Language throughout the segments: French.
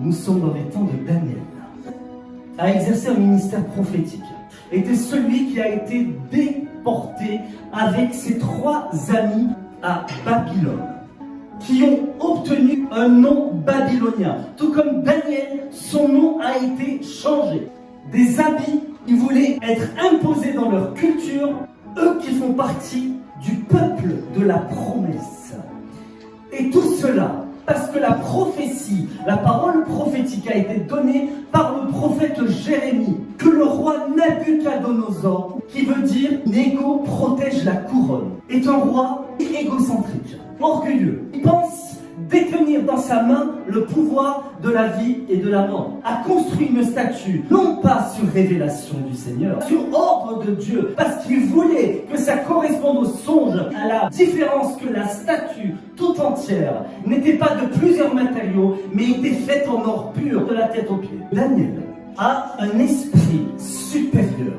nous sommes dans les temps de Daniel, a exercé un ministère prophétique, était celui qui a été déporté avec ses 3 amis à Babylone, qui ont obtenu un nom babylonien. Tout comme Daniel, son nom a été changé. Des habits qui voulaient être imposés dans leur culture, eux qui font partie du peuple de la promesse. Et tout cela, parce que la prophétie, la parole prophétique a été donnée par le prophète Jérémie, que le roi Nabuchodonosor, qui veut dire Négo protège la couronne, est un roi égocentrique, orgueilleux. Il pense détenir dans sa main le pouvoir de la vie et de la mort. A construit une statue, non pas sur révélation du Seigneur, sur ordre de Dieu, parce qu'il voulait que ça corresponde au songe, à la différence que la statue tout entière n'était pas de plusieurs matériaux, mais était faite en or pur, de la tête aux pieds. Daniel a un esprit supérieur.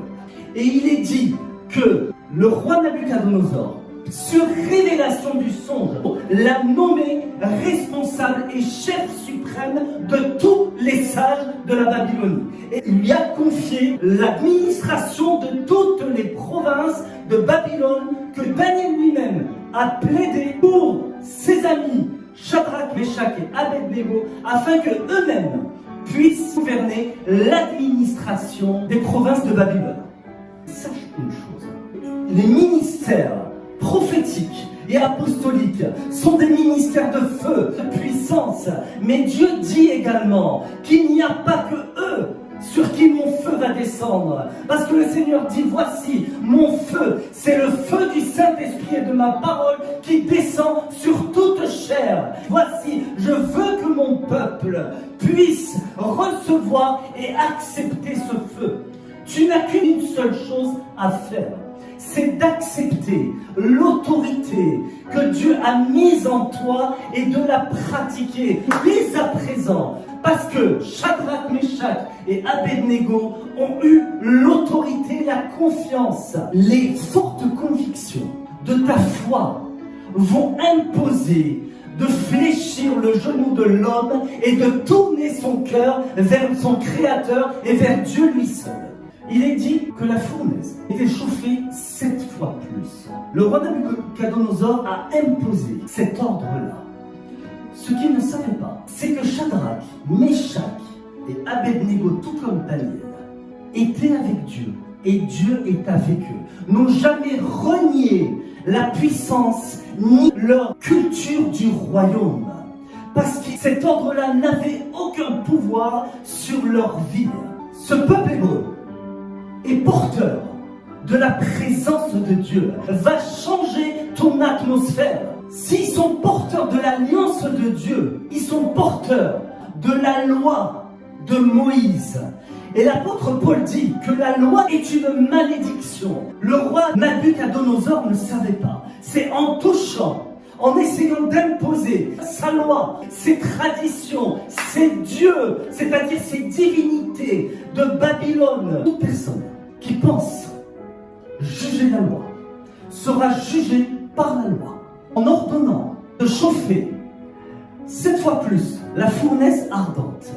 Et il est dit que le roi Nabuchodonosor, sur révélation du songe, l'a nommé responsable et chef suprême de tous les sages de la Babylonie. Et il lui a confié l'administration de toutes les provinces de Babylone que Daniel lui-même a plaidé pour ses amis Shadrach, Meshach et Abednego afin que eux-mêmes puissent gouverner l'administration des provinces de Babylone. Sache une chose, les ministères prophétiques et apostoliques sont des ministères de feu, de puissance. Mais Dieu dit également qu'il n'y a pas que eux sur qui mon feu va descendre. Parce que le Seigneur dit, voici, mon feu, c'est le feu du Saint-Esprit et de ma parole qui descend sur toute chair. Voici, je veux que mon peuple puisse recevoir et accepter ce feu. Tu n'as qu'une seule chose à faire. C'est d'accepter l'autorité que Dieu a mise en toi et de la pratiquer dès à présent. Parce que Shadrach, Meshach et Abednego ont eu l'autorité, la confiance. Les fortes convictions de ta foi vont imposer de fléchir le genou de l'homme et de tourner son cœur vers son Créateur et vers Dieu lui seul. Il est dit que la fournaise était chauffée 7 fois plus. Le roi Nabuchodonosor a imposé cet ordre-là. Ce qu'il ne savait pas, c'est que Shadrach, Meshach et Abednego, tout comme Daniel, étaient avec Dieu et Dieu est avec eux. N'ont jamais renié la puissance ni leur culture du royaume. Parce que cet ordre-là n'avait aucun pouvoir sur leur vie. Ce peuple hébreu est porteur de la présence de Dieu, va changer ton atmosphère. S'ils sont porteurs de l'alliance de Dieu, ils sont porteurs de la loi de Moïse. Et l'apôtre Paul dit que la loi est une malédiction. Le roi Nabuchodonosor ne savait pas. C'est en touchant, en essayant d'imposer sa loi, ses traditions, ses dieux, c'est-à-dire ses divinités de Babylone. Toute personne qui pense juger la loi sera jugée par la loi. En ordonnant de chauffer 7 fois plus la fournaise ardente,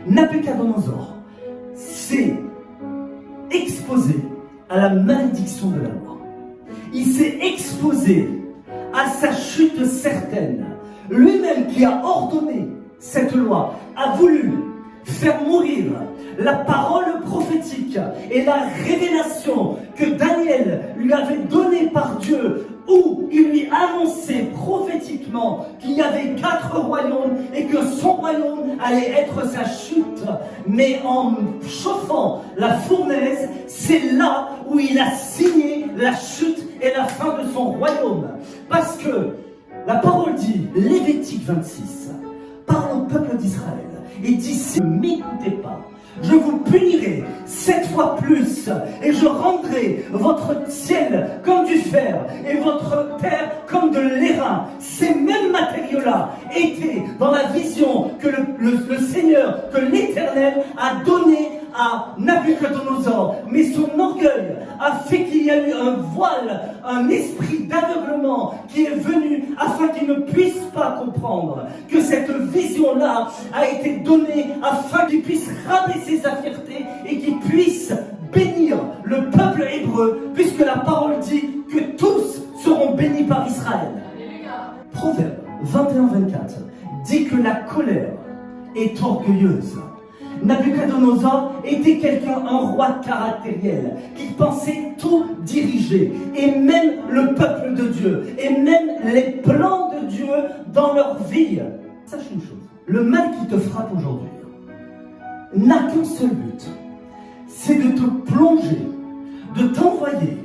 Nabuchodonosor s'est exposé à la malédiction de la loi. Il s'est exposé à sa chute certaine. Lui-même qui a ordonné cette loi a voulu faire mourir la parole prophétique et la révélation que Daniel lui avait donnée par Dieu, où il lui annonçait prophétiquement qu'il y avait 4 royaumes et que son royaume allait être sa chute. Mais en chauffant la fournaise, c'est là où il a signé la chute et la fin de son royaume. Parce que la parole dit, Lévitique 26, parle au peuple d'Israël et dit, si vous ne m'écoutez pas, je vous punirai 7 fois plus et je rendrai votre ciel comme du fer et votre terre comme de l'airain. Ces mêmes matériaux-là étaient dans la vision que le Seigneur, que l'Éternel a donnée à Nabuchodonosor. Mais son orgueil a fait qu'il y a eu un voile, un esprit d'aveuglement qui est venu afin qu'il ne puisse pas comprendre que cette vision-là a été donnée afin qu'il puisse rabaisser sa fierté et qu'il puisse bénir le peuple hébreu, puisque la parole dit que tous seront bénis par Israël. Proverbe 21-24 dit que la colère est orgueilleuse. Nabuchodonosor était quelqu'un, un roi caractériel, qui pensait tout diriger, et même le peuple de Dieu, et même les plans de Dieu dans leur vie. Sache une chose, le mal qui te frappe aujourd'hui n'a qu'un seul but, c'est de te plonger, de t'envoyer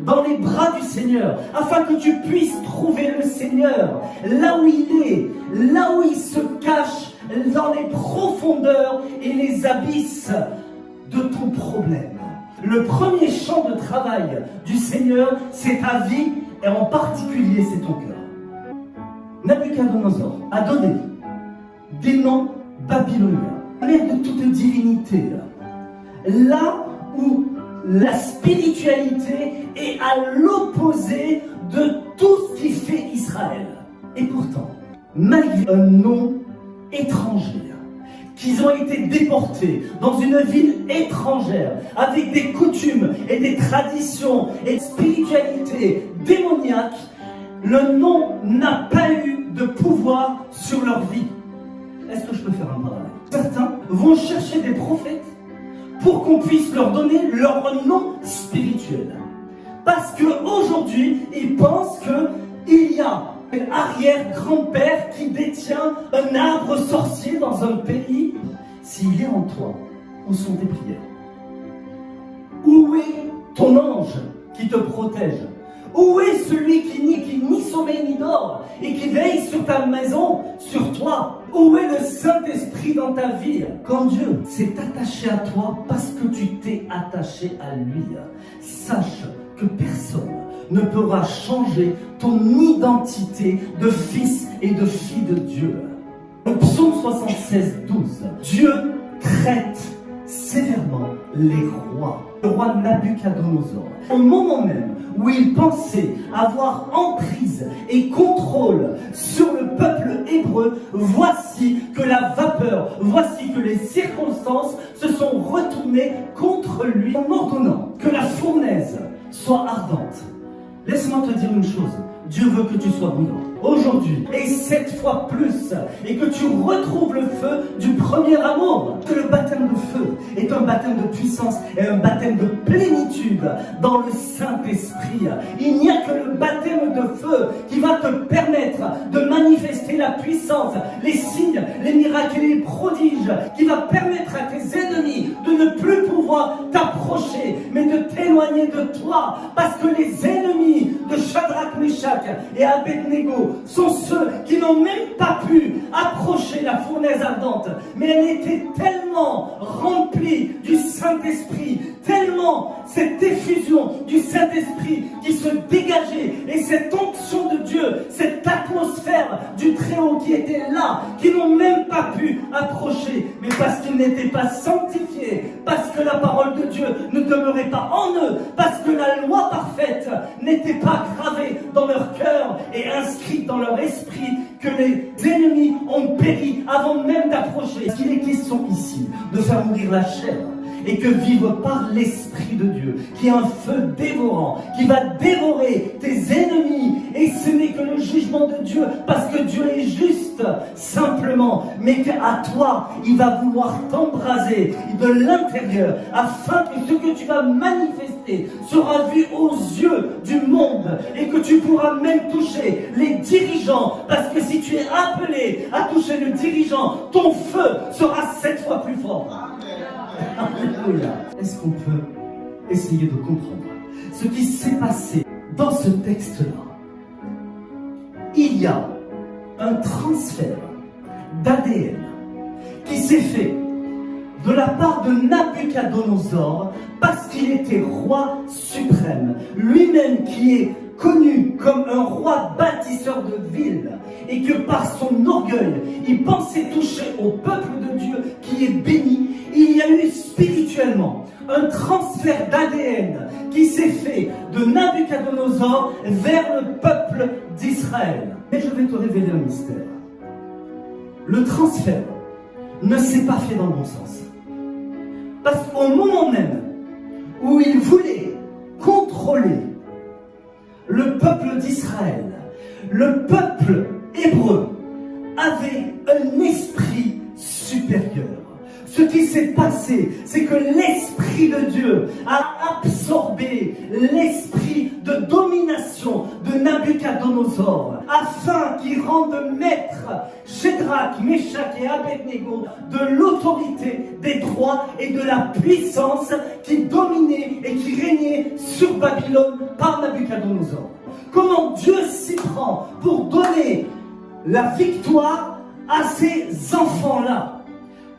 dans les bras du Seigneur, afin que tu puisses trouver le Seigneur là où il est, là où il se cache, dans les profondeurs et les abysses de ton problème. Le premier champ de travail du Seigneur, c'est ta vie, et en particulier, c'est ton cœur. Nabuchodonosor a donné des noms babyloniens, mère de toute divinité, là où la spiritualité est à l'opposé de tout ce qui fait Israël. Et pourtant, malgré un nom étranger, qu'ils ont été déportés dans une ville étrangère, avec des coutumes et des traditions et une spiritualité démoniaque, le nom n'a pas eu de pouvoir sur leur vie. Est-ce que je peux faire un parallèle? Certains vont chercher des prophètes pour qu'on puisse leur donner leur nom spirituel. Parce qu'aujourd'hui, ils pensent qu'il y a un arrière-grand-père qui détient un arbre sorcier dans un pays. S'il est en toi, où sont tes prières? Où est ton ange qui te protège? Où est celui qui ni sommeille ni dort et qui veille sur ta maison, sur toi? Où est le Saint-Esprit dans ta vie? Quand Dieu s'est attaché à toi parce que tu t'es attaché à lui, sache que personne ne pourra changer ton identité de fils et de fille de Dieu. Le psaume 76, 12. Dieu traite sévèrement les rois. Le roi Nabuchodonosor, au moment même où il pensait avoir emprise et contrôle sur le peuple hébreu, voici que la vapeur, voici que les circonstances se sont retournées contre lui en ordonnant que la fournaise soit ardente. Laisse-moi te dire une chose, Dieu veut que tu sois brûlant aujourd'hui, et 7 fois plus, et que tu retrouves le feu du premier amour. Que le baptême de feu est un baptême de puissance et un baptême de plénitude dans le Saint-Esprit. Il n'y a que le baptême de feu qui va te permettre de manifester la puissance, les signes, les miracles et les prodiges, qui va permettre à tes ennemis de ne plus pouvoir t'approcher, mais de t'éloigner de toi, parce que les ennemis de Shadrach, Meshach et Abednego sont ceux qui n'ont même pas pu approcher la fournaise ardente, mais elle était tellement remplie du Saint-Esprit, tellement cette effusion du Saint-Esprit qui se dégageait, et cette onction de Dieu, cette atmosphère du Très-Haut qui était là, qui n'ont même pas pu approcher, mais parce qu'ils n'étaient pas sanctifiés, parce que la parole de Dieu ne demeurait pas en eux, parce que la loi parfaite n'était pas gravée dans leur cœur et inscrite dans leur esprit, que les ennemis ont péri avant même d'approcher. Est-ce qu'il est question ici de faire mourir la chair et que vivre par l'Esprit de Dieu, qui est un feu dévorant, qui va dévorer tes ennemis, et ce n'est que le jugement de Dieu, parce que Dieu est juste, simplement, mais qu'à toi, il va vouloir t'embraser de l'intérieur, afin que ce que tu vas manifester sera vu aux yeux du monde, et que tu pourras même toucher les dirigeants, parce que si tu es appelé à toucher le dirigeant, ton feu sera 7 fois plus fort. Alléluia. Est-ce qu'on peut essayer de comprendre ce qui s'est passé dans ce texte-là? Il y a un transfert d'ADN qui s'est fait de la part de Nabuchodonosor parce qu'il était roi suprême, lui-même qui est connu comme un roi bâtisseur de villes, et que par son orgueil, il pensait toucher au peuple de Dieu qui est béni. Il y a eu spirituellement un transfert d'ADN qui s'est fait de Nabuchodonosor vers le peuple d'Israël. Mais je vais te révéler un mystère. Le transfert ne s'est pas fait dans le bon sens. Parce qu'au moment même où il voulait contrôler le peuple d'Israël, le peuple hébreu avait un esprit supérieur. Ce qui s'est passé, c'est que l'Esprit de Dieu a absorbé l'esprit de domination de Nabuchodonosor, afin qu'il rende maître Shadrach, Meshach et Abednego de l'autorité, des droits et de la puissance qui dominait et qui régnait sur Babylone par Nabuchodonosor. Comment Dieu s'y prend pour donner la victoire à ces enfants-là?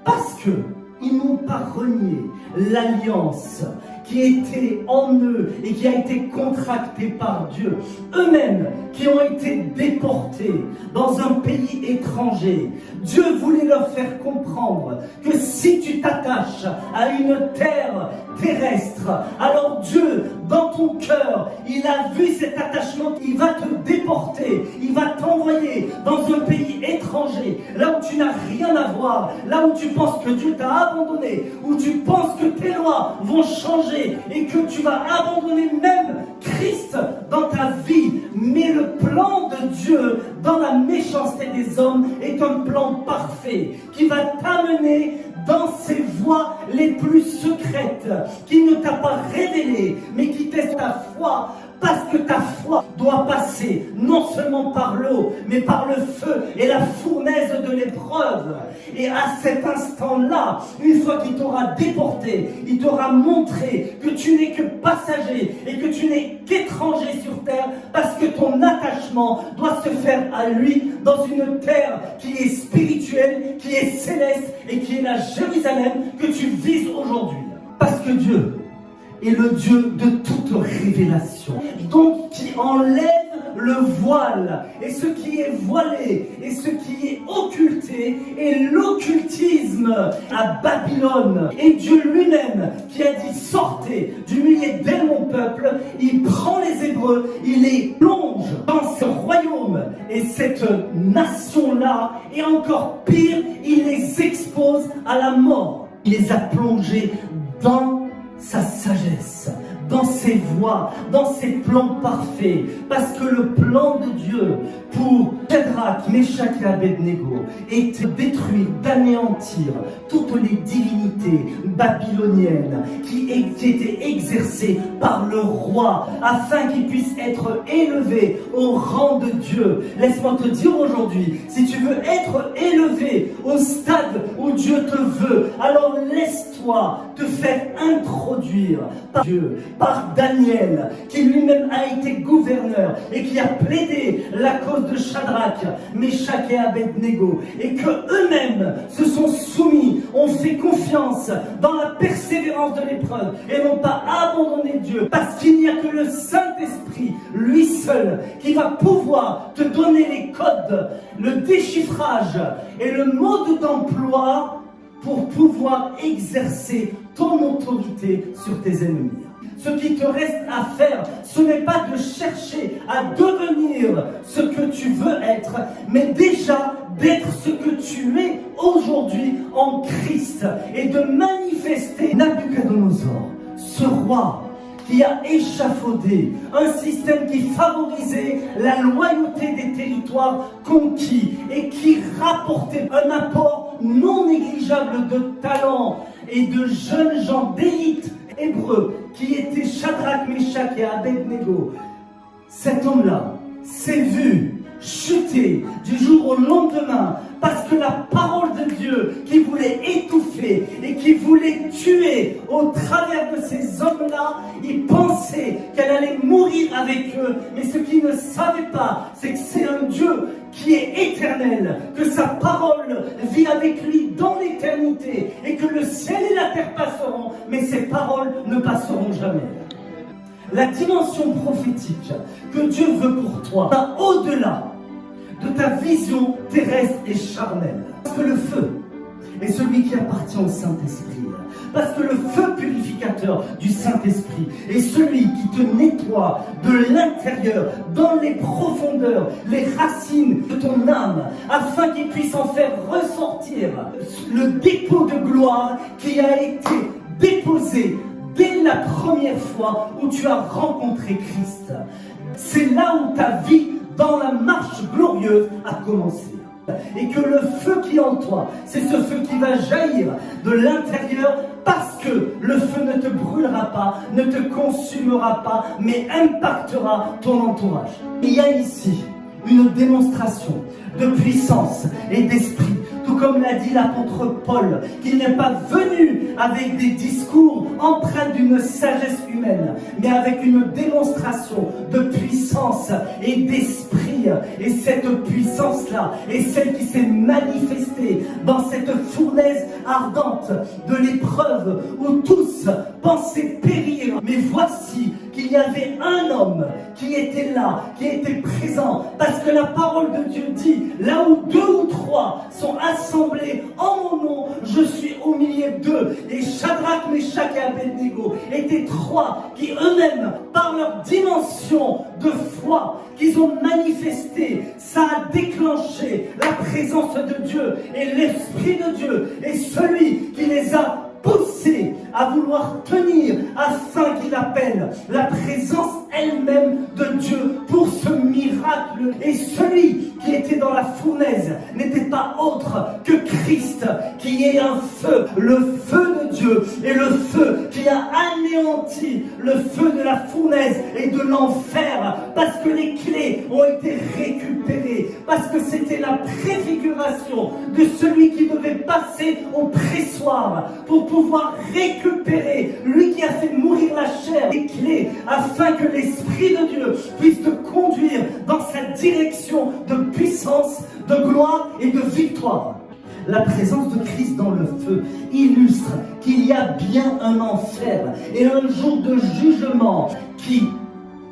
Parce qu'ils n'ont pas renié l'alliance qui était en eux et qui a été contractée par Dieu. Eux-mêmes qui ont été déportés dans un pays étranger. Dieu voulait leur faire comprendre que si tu t'attaches à une terre terrestre, alors Dieu, dans ton cœur, il a vu cet attachement, il va te déporter, il va t'envoyer dans un pays étranger, là où tu n'as rien à voir, là où tu penses que Dieu t'a abandonné, où tu penses que tes lois vont changer et que tu vas abandonner même Christ dans ta vie. Mais le plan de Dieu dans la méchanceté des hommes est un plan parfait qui va t'amener dans ses voies les plus secrètes, qui ne t'a pas révélé, mais qui teste ta foi. Parce que ta foi doit passer non seulement par l'eau, mais par le feu et la fournaise de l'épreuve. Et à cet instant-là, une fois qu'il t'aura déporté, il t'aura montré que tu n'es que passager et que tu n'es qu'étranger sur terre, parce que ton attachement doit se faire à lui dans une terre qui est spirituelle, qui est céleste et qui est la Jérusalem que tu vises aujourd'hui. Parce que Dieu est le Dieu de toute révélation, donc qui enlève le voile, et ce qui est voilé et ce qui est occulté est l'occultisme à Babylone. Et Dieu lui-même qui a dit sortez du milieu de mon peuple, il prend les Hébreux, il les plonge dans ce royaume et cette nation-là, et encore pire, il les expose à la mort. Il les a plongés dans sa sagesse, dans ses voies, dans ses plans parfaits, parce que le plan de Dieu pour Shadrach, Meshach et Abednego était de détruire, d'anéantir toutes les divinités babyloniennes qui étaient exercées par le roi, afin qu'il puisse être élevé au rang de Dieu. Laisse-moi te dire aujourd'hui, si tu veux être élevé au stade où Dieu te veut, alors laisse-toi te faire introduire par Dieu, par Daniel, qui lui-même a été gouverneur et qui a plaidé la cause de Shadrach, Meshach et Abednego, et que eux-mêmes se sont soumis, ont fait confiance dans la persévérance de l'épreuve et n'ont pas abandonné Dieu, parce qu'il n'y a que le Saint-Esprit, lui seul, qui va pouvoir te donner les codes, le déchiffrage et le mode d'emploi pour pouvoir exercer ton autorité sur tes ennemis. Ce qui te reste à faire, ce n'est pas de chercher à devenir ce que tu veux être, mais déjà d'être ce que tu es aujourd'hui en Christ et de manifester Nabuchodonosor, ce roi qui a échafaudé un système qui favorisait la loyauté des territoires conquis et qui rapportait un apport non négligeable de talents et de jeunes gens d'élite hébreux qui étaient Shadrach, Meshach et Abednego. Cet homme-là s'est vu chuter du jour au lendemain parce que la parole de Dieu qui voulait étouffer et qui voulait tuer au travers de ces hommes-là, ils pensaient qu'elle allait mourir avec eux, mais ce qu'ils ne savaient pas, c'est que c'est un Dieu qui est éternel, que sa parole vit avec lui dans l'éternité et que le ciel et la terre passeront, mais ses paroles ne passeront jamais. La dimension prophétique que Dieu veut pour toi va au-delà de ta vision terrestre et charnelle. Parce que le feu est celui qui appartient au Saint-Esprit. Parce que le feu purificateur du Saint-Esprit est celui qui te nettoie toi, de l'intérieur, dans les profondeurs, les racines de ton âme, afin qu'il puisse en faire ressortir le dépôt de gloire qui a été déposé dès la première fois où tu as rencontré Christ. C'est là où ta vie dans la marche glorieuse a commencé. Et que le feu qui est en toi, c'est ce feu qui va jaillir de l'intérieur, parce que le feu ne te brûlera pas, ne te consumera pas, mais impactera ton entourage. Il y a ici une démonstration de puissance et d'esprit, tout comme l'a dit l'apôtre Paul, qu'il n'est pas venu avec des discours empreints d'une sagesse humaine, mais avec une démonstration de puissance et d'esprit. Et cette puissance-là est celle qui s'est manifestée dans cette fournaise ardente de l'épreuve où tous pensaient périr. Mais voici qu'il y avait un homme qui était là, qui était présent, parce que la parole de Dieu dit, là où 2 ou 3 sont assemblés en mon nom, je suis au milieu d'eux. Et Shadrach, Meshach et Abednego étaient 3 qui eux-mêmes, par leur dimension de foi qu'ils ont manifesté, ça a déclenché la présence de Dieu et l'Esprit de Dieu est celui qui les a poussés à vouloir tenir afin qu'il appelle la présence elle-même de Dieu pour ce miracle. Et celui qui était dans la fournaise n'était pas autre que Christ, qui est un feu, le feu de Dieu, et le feu qui a anéanti le feu de la fournaise et de l'enfer, parce que les clés ont été récupérées, parce que c'était la préfiguration de celui qui devait passer au pressoir pour pouvoir récupérer, lui qui a fait mourir la chair, les clés, afin que l'Esprit de Dieu puisse te conduire dans sa direction de puissance, de gloire et de victoire. La présence de Christ dans le feu illustre qu'il y a bien un enfer et un jour de jugement qui,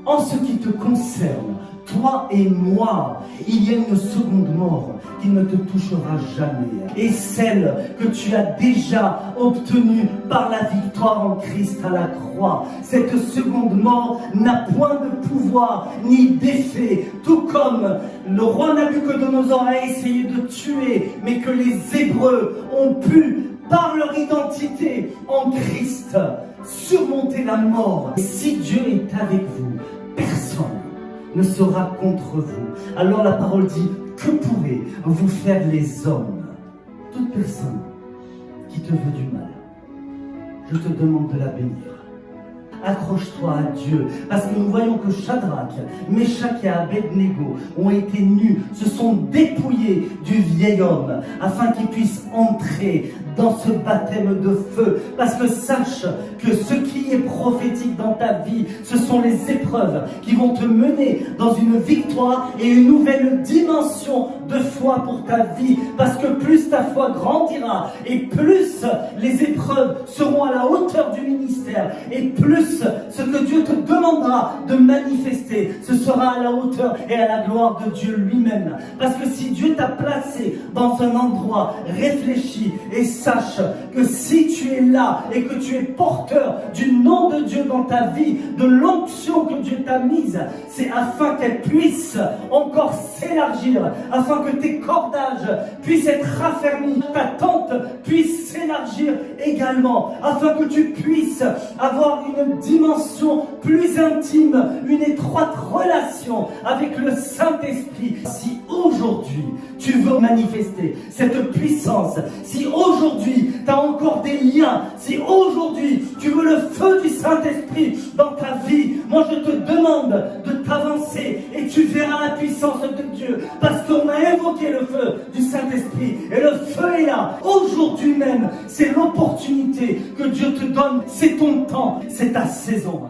en ce qui te concerne, toi et moi, il y a une seconde mort qui ne te touchera jamais. Et celle que tu as déjà obtenue par la victoire en Christ à la croix. Cette seconde mort n'a point de pouvoir ni d'effet, tout comme le roi Nabuchodonosor a essayé de tuer, mais que les Hébreux ont pu, par leur identité en Christ, surmonter la mort. Et si Dieu est avec vous, personne ne sera contre vous. Alors la parole dit, que pourraient vous faire les hommes? Toute personne qui te veut du mal, je te demande de la bénir. Accroche-toi à Dieu, parce que nous voyons que Shadrach, Meshach et Abednego ont été nus, se sont dépouillés du vieil homme, afin qu'il puisse entrer dans ce baptême de feu. Parce que sache que ce qui est prophétique dans ta vie, ce sont les épreuves qui vont te mener dans une victoire et une nouvelle dimension de foi pour ta vie. Parce que plus ta foi grandira et plus les épreuves seront à la hauteur du ministère et plus ce que Dieu te demandera de manifester, ce sera à la hauteur et à la gloire de Dieu lui-même. Parce que si Dieu t'a placé dans un endroit, réfléchis et sache que si tu es là et que tu es porteur du nom de Dieu dans ta vie, de l'onction que Dieu t'a mise, c'est afin qu'elle puisse encore s'élargir, afin que tes cordages puissent être raffermis, ta tente puisse s'élargir également, afin que tu puisses avoir une dimension plus intime, une étroite relation avec le Saint-Esprit. Si aujourd'hui tu veux manifester cette puissance, si aujourd'hui tu as encore des liens, si aujourd'hui tu veux le feu du Saint-Esprit dans ta vie, moi je te demande de t'avancer et tu verras la puissance de Dieu, parce qu'on a invoqué le feu du Saint-Esprit et le feu est là. Aujourd'hui même, c'est l'opportunité que Dieu te donne, c'est ton temps, c'est ta saison.